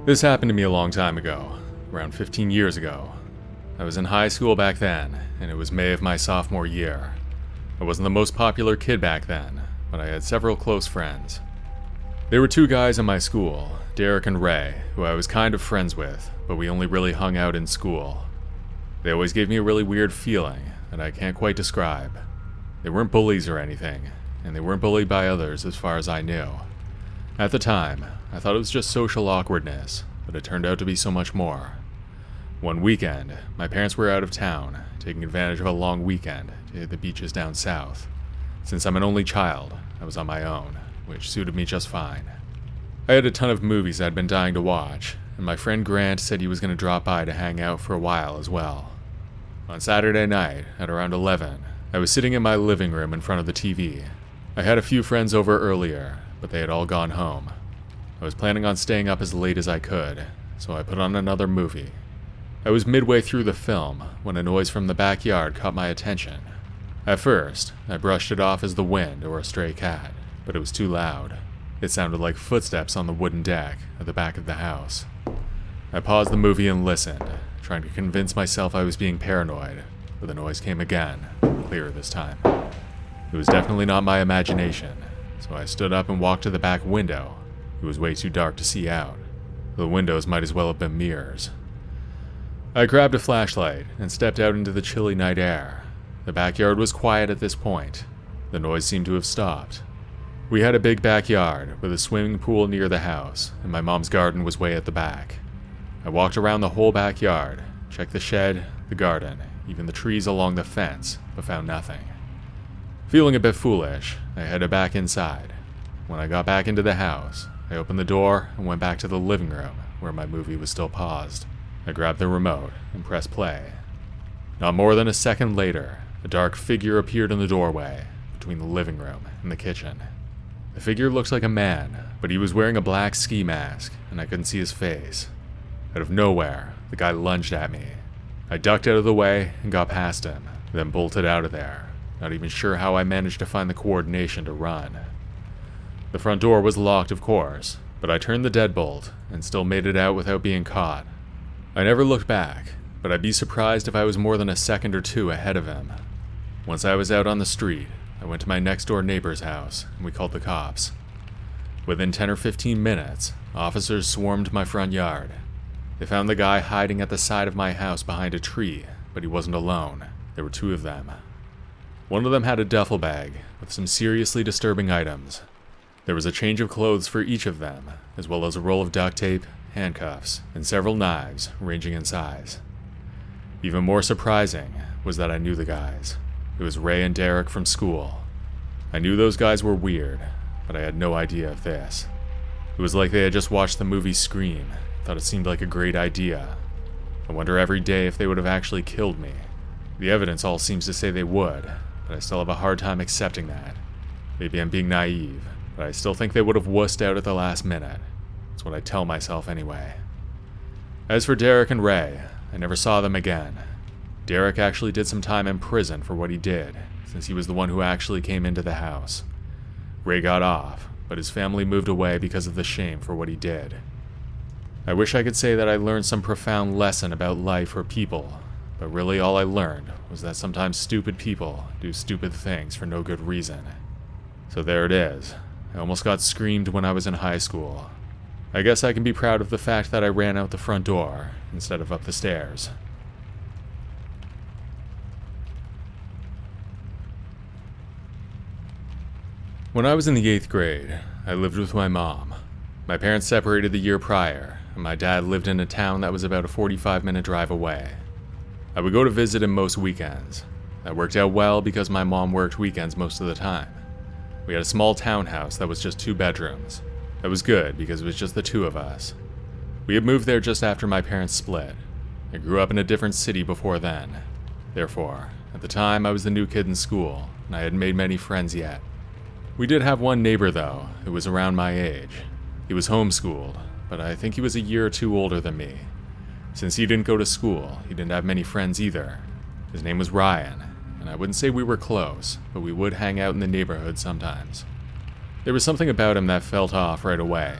This happened to me a long time ago, around 15 years ago. I was in high school back then, and it was May of my sophomore year. I wasn't the most popular kid back then, but I had several close friends. There were two guys in my school, Derek and Ray, who I was kind of friends with, but we only really hung out in school. They always gave me a really weird feeling that I can't quite describe. They weren't bullies or anything, and they weren't bullied by others as far as I knew. At the time, I thought it was just social awkwardness, but it turned out to be so much more. One weekend, my parents were out of town, taking advantage of a long weekend to hit the beaches down south. Since I'm an only child, I was on my own, which suited me just fine. I had a ton of movies I'd been dying to watch, and my friend Grant said he was going to drop by to hang out for a while as well. On Saturday night, at around 11, I was sitting in my living room in front of the TV. I had a few friends over earlier, but they had all gone home. I was planning on staying up as late as I could, so I put on another movie. I was midway through the film when a noise from the backyard caught my attention. At first, I brushed it off as the wind or a stray cat, but it was too loud. It sounded like footsteps on the wooden deck at the back of the house. I paused the movie and listened, trying to convince myself I was being paranoid, but the noise came again, clearer this time. It was definitely not my imagination, so I stood up and walked to the back window. It was way too dark to see out. The windows might as well have been mirrors. I grabbed a flashlight and stepped out into the chilly night air. The backyard was quiet at this point. The noise seemed to have stopped. We had a big backyard with a swimming pool near the house, and my mom's garden was way at the back. I walked around the whole backyard, checked the shed, the garden, even the trees along the fence, but found nothing. Feeling a bit foolish, I headed back inside. When I got back into the house, I opened the door and went back to the living room, where my movie was still paused. I grabbed the remote and pressed play. Not more than a second later, a dark figure appeared in the doorway, between the living room and the kitchen. The figure looked like a man, but he was wearing a black ski mask, and I couldn't see his face. Out of nowhere, the guy lunged at me. I ducked out of the way and got past him, then bolted out of there, not even sure how I managed to find the coordination to run. The front door was locked, of course, but I turned the deadbolt and still made it out without being caught. I never looked back, but I'd be surprised if I was more than a second or two ahead of him. Once I was out on the street, I went to my next-door neighbor's house, and we called the cops. Within 10 or 15 minutes, officers swarmed my front yard. They found the guy hiding at the side of my house behind a tree, but he wasn't alone. There were two of them. One of them had a duffel bag with some seriously disturbing items. There was a change of clothes for each of them, as well as a roll of duct tape, handcuffs, and several knives ranging in size. Even more surprising was that I knew the guys. It was Ray and Derek from school. I knew those guys were weird, but I had no idea of this. It was like they had just watched the movie Scream, thought it seemed like a great idea. I wonder every day if they would have actually killed me. The evidence all seems to say they would, but I still have a hard time accepting that. Maybe I'm being naive, but I still think they would have wussed out at the last minute. That's what I tell myself anyway. As for Derek and Ray, I never saw them again. Derek actually did some time in prison for what he did, since he was the one who actually came into the house. Ray got off, but his family moved away because of the shame for what he did. I wish I could say that I learned some profound lesson about life or people, but really all I learned was that sometimes stupid people do stupid things for no good reason. So there it is. I almost got screamed when I was in high school. I guess I can be proud of the fact that I ran out the front door instead of up the stairs. When I was in the 8th grade, I lived with my mom. My parents separated the year prior, and my dad lived in a town that was about a 45-minute drive away. I would go to visit him most weekends. That worked out well because my mom worked weekends most of the time. We had a small townhouse that was just 2 bedrooms. That was good because it was just the two of us. We had moved there just after my parents split. I grew up in a different city before then. Therefore, at the time I was the new kid in school, and I hadn't made many friends yet. We did have one neighbor though, who was around my age. He was homeschooled, but I think he was a year or two older than me. Since he didn't go to school, he didn't have many friends either. His name was Ryan, and I wouldn't say we were close, but we would hang out in the neighborhood sometimes. There was something about him that felt off right away.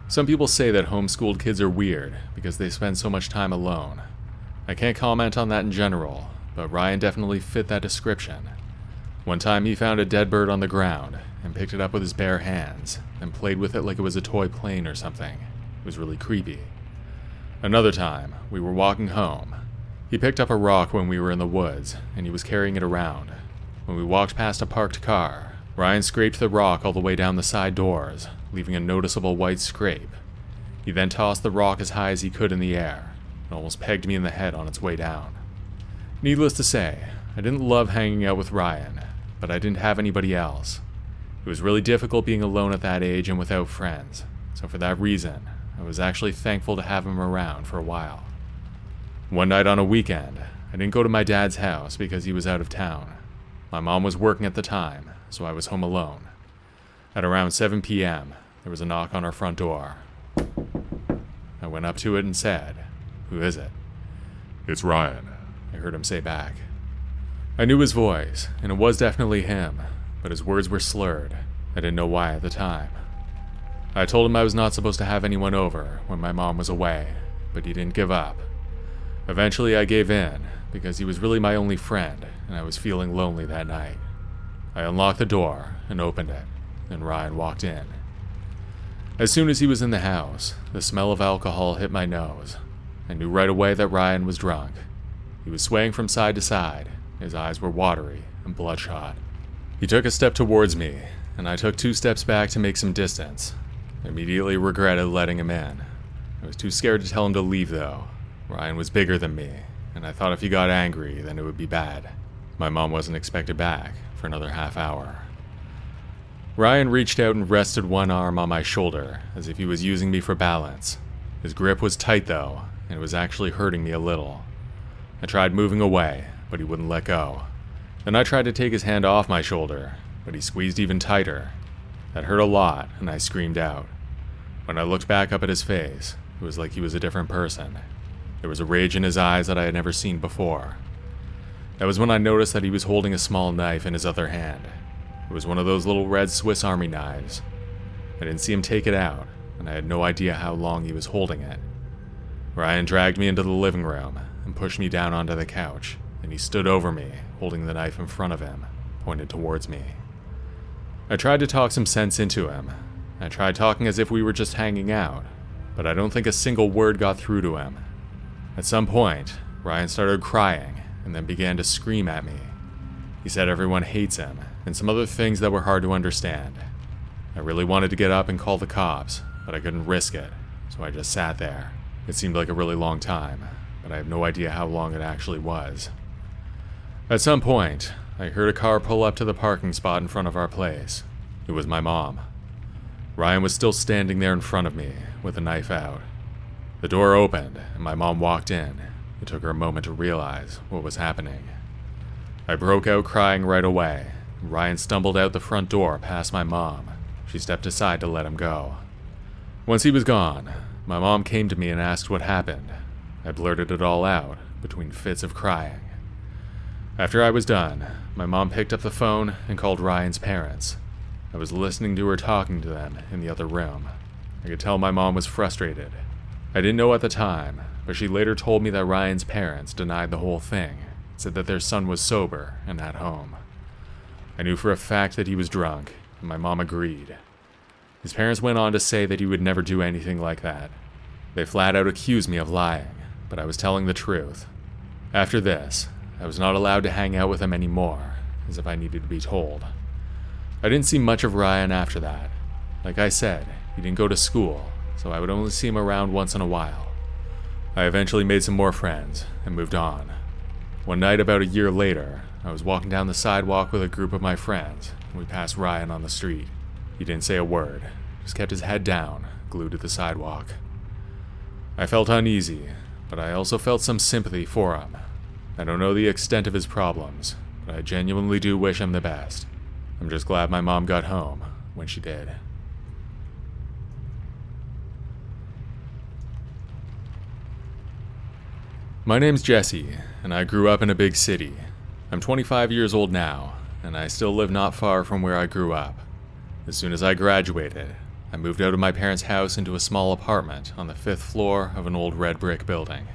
Some people say that homeschooled kids are weird because they spend so much time alone. I can't comment on that in general, but Ryan definitely fit that description. One time he found a dead bird on the ground and picked it up with his bare hands and played with it like it was a toy plane or something. It was really creepy. Another time, we were walking home. He picked up a rock when we were in the woods and he was carrying it around. When we walked past a parked car, Ryan scraped the rock all the way down the side doors, leaving a noticeable white scrape. He then tossed the rock as high as he could in the air and almost pegged me in the head on its way down. Needless to say, I didn't love hanging out with Ryan, but I didn't have anybody else. It was really difficult being alone at that age and without friends, so for that reason, I was actually thankful to have him around for a while. One night on a weekend, I didn't go to my dad's house because he was out of town. My mom was working at the time, so I was home alone. At around 7 p.m., there was a knock on our front door. I went up to it and said, "Who is it?" "It's Ryan," I heard him say back. I knew his voice, and it was definitely him, but his words were slurred. I didn't know why at the time. I told him I was not supposed to have anyone over when my mom was away, but he didn't give up. Eventually I gave in, because he was really my only friend, and I was feeling lonely that night. I unlocked the door and opened it, and Ryan walked in. As soon as he was in the house, the smell of alcohol hit my nose. I knew right away that Ryan was drunk. He was swaying from side to side. His eyes were watery and bloodshot. He took a step towards me, and I took 2 steps back to make some distance. I immediately regretted letting him in. I was too scared to tell him to leave, though. Ryan was bigger than me, and I thought if he got angry, then it would be bad. My mom wasn't expected back for another half hour. Ryan reached out and rested one arm on my shoulder, as if he was using me for balance. His grip was tight, though, and it was actually hurting me a little. I tried moving away, but he wouldn't let go. Then I tried to take his hand off my shoulder, but he squeezed even tighter. That hurt a lot, and I screamed out. When I looked back up at his face, it was like he was a different person. There was a rage in his eyes that I had never seen before. That was when I noticed that he was holding a small knife in his other hand. It was one of those little red Swiss Army knives. I didn't see him take it out, and I had no idea how long he was holding it. Ryan dragged me into the living room and pushed me down onto the couch, and he stood over me, holding the knife in front of him, pointed towards me. I tried to talk some sense into him. I tried talking as if we were just hanging out, but I don't think a single word got through to him. At some point, Ryan started crying and then began to scream at me. He said everyone hates him, and some other things that were hard to understand. I really wanted to get up and call the cops, but I couldn't risk it, so I just sat there. It seemed like a really long time, but I have no idea how long it actually was. At some point, I heard a car pull up to the parking spot in front of our place. It was my mom. Ryan was still standing there in front of me, with a knife out. The door opened, and my mom walked in. It took her a moment to realize what was happening. I broke out crying right away. Ryan stumbled out the front door past my mom. She stepped aside to let him go. Once he was gone, my mom came to me and asked what happened. I blurted it all out, between fits of crying. After I was done, my mom picked up the phone and called Ryan's parents. I was listening to her talking to them in the other room. I could tell my mom was frustrated. I didn't know at the time, but she later told me that Ryan's parents denied the whole thing, said that their son was sober and at home. I knew for a fact that he was drunk, and my mom agreed. His parents went on to say that he would never do anything like that. They flat out accused me of lying, but I was telling the truth. After this, I was not allowed to hang out with him anymore, as if I needed to be told. I didn't see much of Ryan after that. Like I said, he didn't go to school, so I would only see him around once in a while. I eventually made some more friends and moved on. One night about a year later, I was walking down the sidewalk with a group of my friends, and we passed Ryan on the street. He didn't say a word, just kept his head down, glued to the sidewalk. I felt uneasy, but I also felt some sympathy for him. I don't know the extent of his problems, but I genuinely do wish him the best. I'm just glad my mom got home when she did. My name's Jesse, and I grew up in a big city. I'm 25 years old now, and I still live not far from where I grew up. As soon as I graduated, I moved out of my parents' house into a small apartment on the 5th floor of an old red brick building.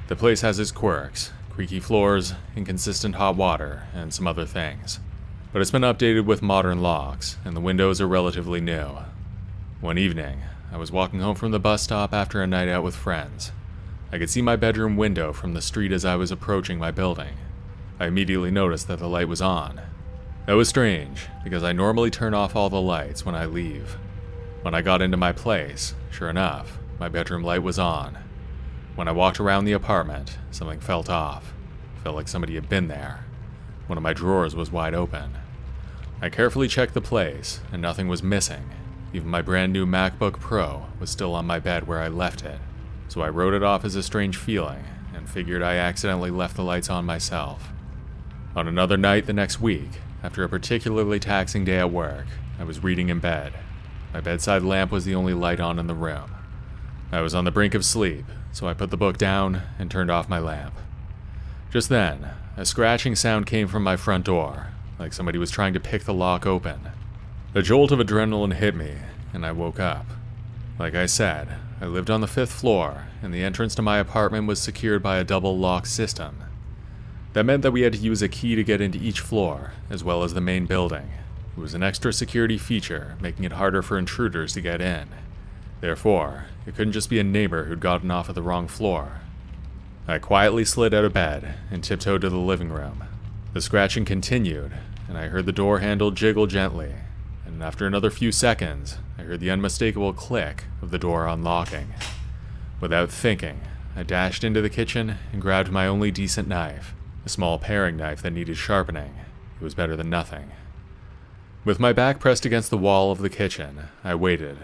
The place has its quirks, creaky floors, inconsistent hot water, and some other things. But it's been updated with modern locks, and the windows are relatively new. One evening, I was walking home from the bus stop after a night out with friends. I could see my bedroom window from the street as I was approaching my building. I immediately noticed that the light was on. That was strange, because I normally turn off all the lights when I leave. When I got into my place, sure enough, my bedroom light was on. When I walked around the apartment, something felt off. It felt like somebody had been there. One of my drawers was wide open. I carefully checked the place, and nothing was missing. Even my brand new MacBook Pro was still on my bed where I left it. So I wrote it off as a strange feeling, and figured I accidentally left the lights on myself. On another night the next week, after a particularly taxing day at work, I was reading in bed. My bedside lamp was the only light on in the room. I was on the brink of sleep, so I put the book down and turned off my lamp. Just then, a scratching sound came from my front door, like somebody was trying to pick the lock open. A jolt of adrenaline hit me, and I woke up. Like I said, I lived on the 5th floor, and the entrance to my apartment was secured by a double lock system. That meant that we had to use a key to get into each floor, as well as the main building. It was an extra security feature, making it harder for intruders to get in. Therefore, it couldn't just be a neighbor who'd gotten off at the wrong floor. I quietly slid out of bed and tiptoed to the living room. The scratching continued, and I heard the door handle jiggle gently, and after another few seconds, I heard the unmistakable click of the door unlocking. Without thinking, I dashed into the kitchen and grabbed my only decent knife, a small paring knife that needed sharpening. It was better than nothing. With my back pressed against the wall of the kitchen, I waited.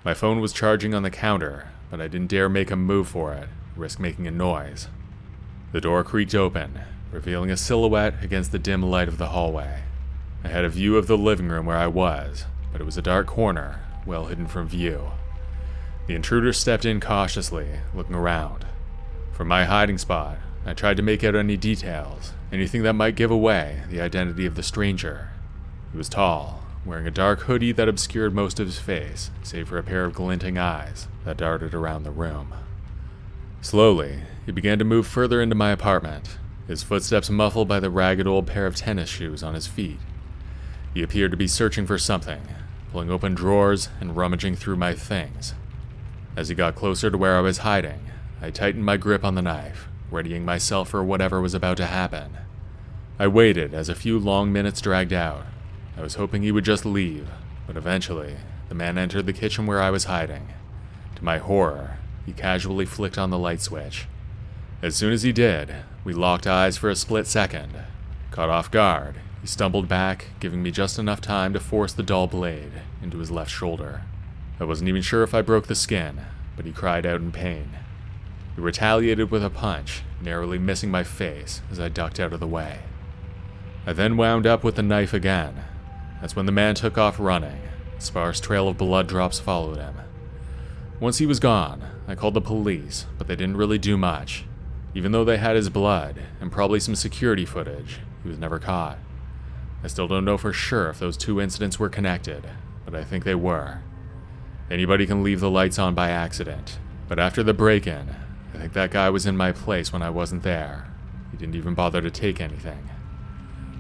My phone was charging on the counter, but I didn't dare make a move for it, risk making a noise. The door creaked open, revealing a silhouette against the dim light of the hallway. I had a view of the living room where I was, but it was a dark corner, well hidden from view. The intruder stepped in cautiously, looking around. From my hiding spot, I tried to make out any details, anything that might give away the identity of the stranger. He was tall, wearing a dark hoodie that obscured most of his face, save for a pair of glinting eyes that darted around the room. Slowly, he began to move further into my apartment, his footsteps muffled by the ragged old pair of tennis shoes on his feet. He appeared to be searching for something, pulling open drawers and rummaging through my things. As he got closer to where I was hiding, I tightened my grip on the knife, readying myself for whatever was about to happen. I waited as a few long minutes dragged out. I was hoping he would just leave, but eventually, the man entered the kitchen where I was hiding. To my horror, he casually flicked on the light switch. As soon as he did, we locked eyes for a split second. Caught off guard, he stumbled back, giving me just enough time to force the dull blade into his left shoulder. I wasn't even sure if I broke the skin, but he cried out in pain. He retaliated with a punch, narrowly missing my face as I ducked out of the way. I then wound up with the knife again. That's when the man took off running. A sparse trail of blood drops followed him. Once he was gone, I called the police, but they didn't really do much. Even though they had his blood, and probably some security footage, he was never caught. I still don't know for sure if those two incidents were connected, but I think they were. Anybody can leave the lights on by accident, but after the break-in, I think that guy was in my place when I wasn't there. He didn't even bother to take anything.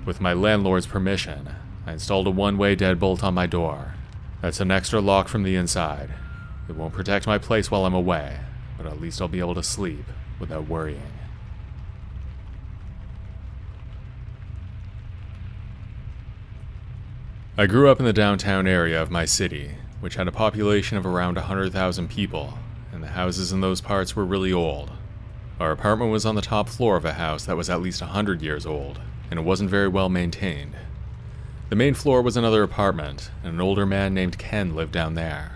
With my landlord's permission, I installed a one-way deadbolt on my door. That's an extra lock from the inside. It won't protect my place while I'm away, but at least I'll be able to sleep without worrying. I grew up in the downtown area of my city, which had a population of around 100,000 people, and the houses in those parts were really old. Our apartment was on the top floor of a house that was at least 100 years old, and it wasn't very well maintained. The main floor was another apartment, and an older man named Ken lived down there.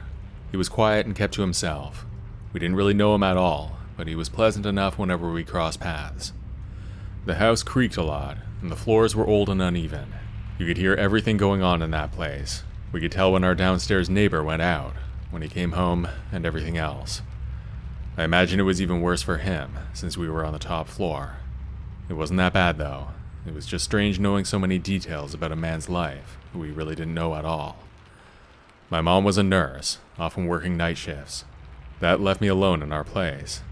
He was quiet and kept to himself. We didn't really know him at all, but he was pleasant enough whenever we crossed paths. The house creaked a lot, and the floors were old and uneven. You could hear everything going on in that place. We could tell when our downstairs neighbor went out, when he came home, and everything else. I imagine it was even worse for him, since we were on the top floor. It wasn't that bad, though. It was just strange knowing so many details about a man's life who we really didn't know at all. My mom was a nurse, often working night shifts. That left me alone in our place.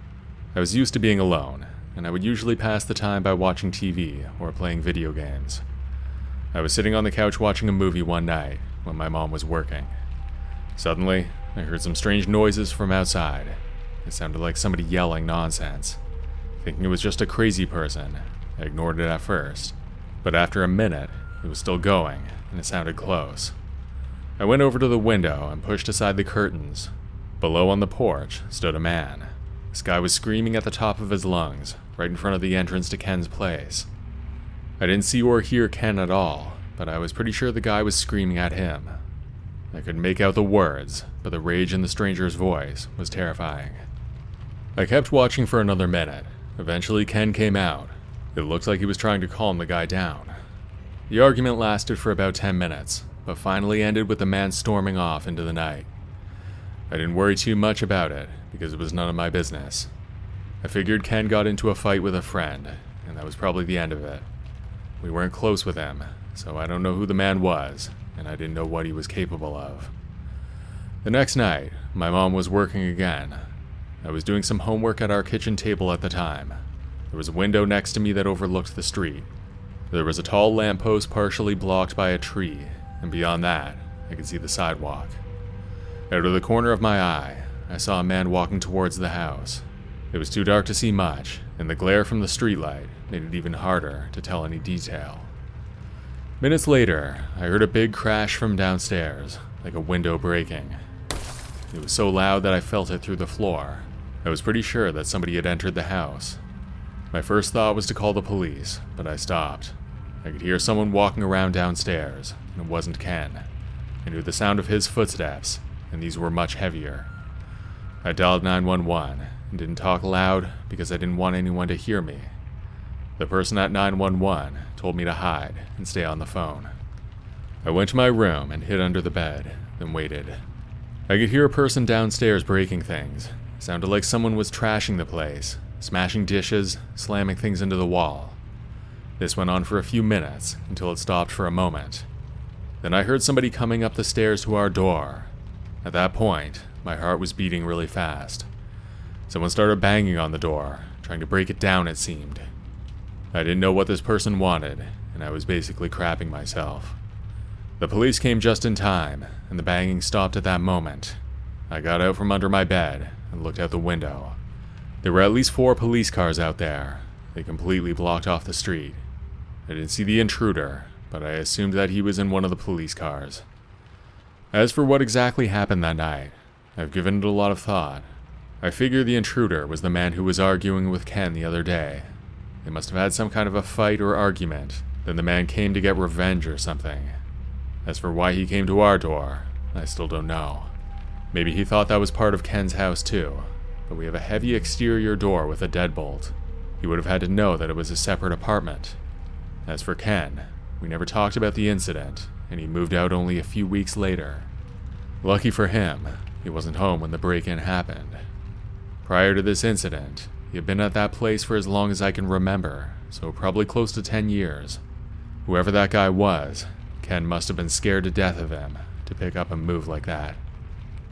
I was used to being alone, and I would usually pass the time by watching TV or playing video games. I was sitting on the couch watching a movie one night when my mom was working. Suddenly, I heard some strange noises from outside. It sounded like somebody yelling nonsense. Thinking it was just a crazy person, I ignored it at first. But after a minute, it was still going, and it sounded close. I went over to the window and pushed aside the curtains. Below on the porch stood a man. This guy was screaming at the top of his lungs, right in front of the entrance to Ken's place. I didn't see or hear Ken at all, but I was pretty sure the guy was screaming at him. I couldn't make out the words, but the rage in the stranger's voice was terrifying. I kept watching for another minute. Eventually, Ken came out. It looked like he was trying to calm the guy down. The argument lasted for about 10 minutes, but finally ended with the man storming off into the night. I didn't worry too much about it, because it was none of my business. I figured Ken got into a fight with a friend, and that was probably the end of it. We weren't close with him, so I don't know who the man was, and I didn't know what he was capable of. The next night, my mom was working again. I was doing some homework at our kitchen table at the time. There was a window next to me that overlooked the street. There was a tall lamppost partially blocked by a tree, and beyond that, I could see the sidewalk. Out of the corner of my eye, I saw a man walking towards the house. It was too dark to see much, and the glare from the streetlight made it even harder to tell any detail. Minutes later, I heard a big crash from downstairs, like a window breaking. It was so loud that I felt it through the floor. I was pretty sure that somebody had entered the house. My first thought was to call the police, but I stopped. I could hear someone walking around downstairs, and it wasn't Ken. I knew the sound of his footsteps, and these were much heavier. I dialed 911 and didn't talk loud because I didn't want anyone to hear me. The person at 911 told me to hide and stay on the phone. I went to my room and hid under the bed, then waited. I could hear a person downstairs breaking things. It sounded like someone was trashing the place, smashing dishes, slamming things into the wall. This went on for a few minutes until it stopped for a moment. Then I heard somebody coming up the stairs to our door. At that point, my heart was beating really fast. Someone started banging on the door, trying to break it down, it seemed. I didn't know what this person wanted, and I was basically crapping myself. The police came just in time, and the banging stopped at that moment. I got out from under my bed and looked out the window. There were at least 4 police cars out there. They completely blocked off the street. I didn't see the intruder, but I assumed that he was in one of the police cars. As for what exactly happened that night, I've given it a lot of thought. I figure the intruder was the man who was arguing with Ken the other day. They must have had some kind of a fight or argument, then the man came to get revenge or something. As for why he came to our door, I still don't know. Maybe he thought that was part of Ken's house too, but we have a heavy exterior door with a deadbolt. He would have had to know that it was a separate apartment. As for Ken, we never talked about the incident, and he moved out only a few weeks later. Lucky for him, he wasn't home when the break-in happened. Prior to this incident, he had been at that place for as long as I can remember, so probably close to 10 years. Whoever that guy was, Ken must have been scared to death of him to pick up a move like that.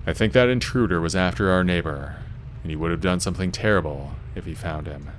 I think that intruder was after our neighbor, and he would have done something terrible if he found him.